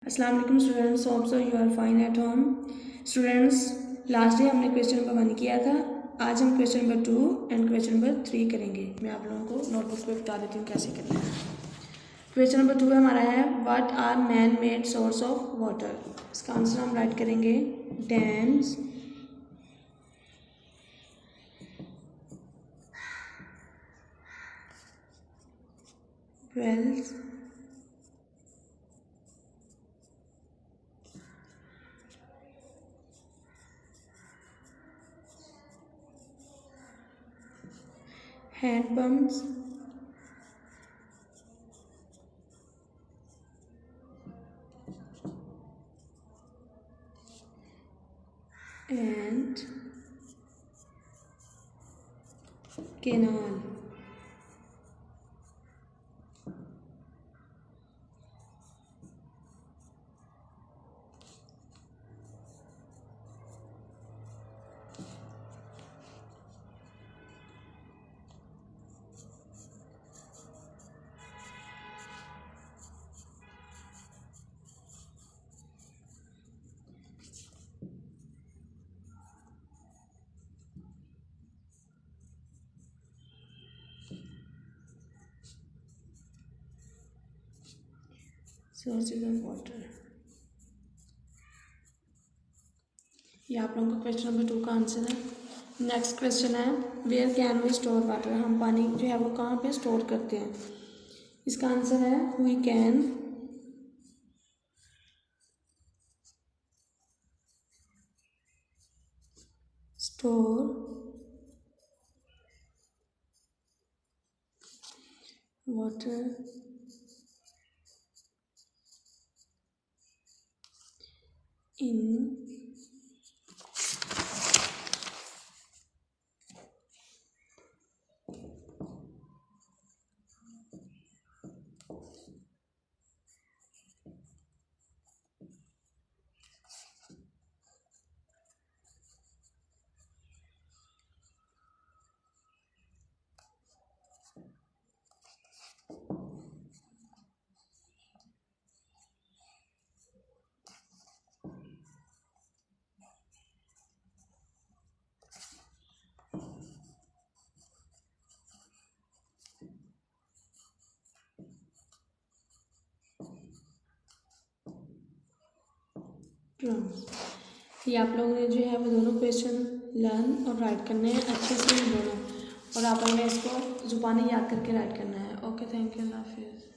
السلام علیکم students, hope so you are fine at home. Students, last day ہم نے کویشچن نمبر 1 کیا تھا. آج ہم question number 2 and question number 3 کریں گے. میں آپ لوگوں کو نوٹ بک پہ بتا دیتی ہوں کیسے کرنا ہے. کویشچن نمبر 2 ہمارا ہے what are man made source of water. اس کا آنسر ہم رائٹ کریں گے dams, wells, hand pumps, and canal. Sources of water. یہ آپ لوگوں کا کویشچن نمبر 2 کا آنسر ہے. نیکسٹ کویشچن ہے where can we store water. ہم پانی جو ہے وہ کہاں پہ اسٹور کرتے ہیں. اس کا آنسر ہے we can store water in drums. یہ آپ لوگوں نے جو ہے وہ دونوں کویشچن لرن اور رائٹ کرنے ہیں اچھے سے دونوں، اور آپ نے اس کو زبانی یاد کر کے رائٹ کرنا ہے. اوکے، تھینک یو، اللہ حافظ.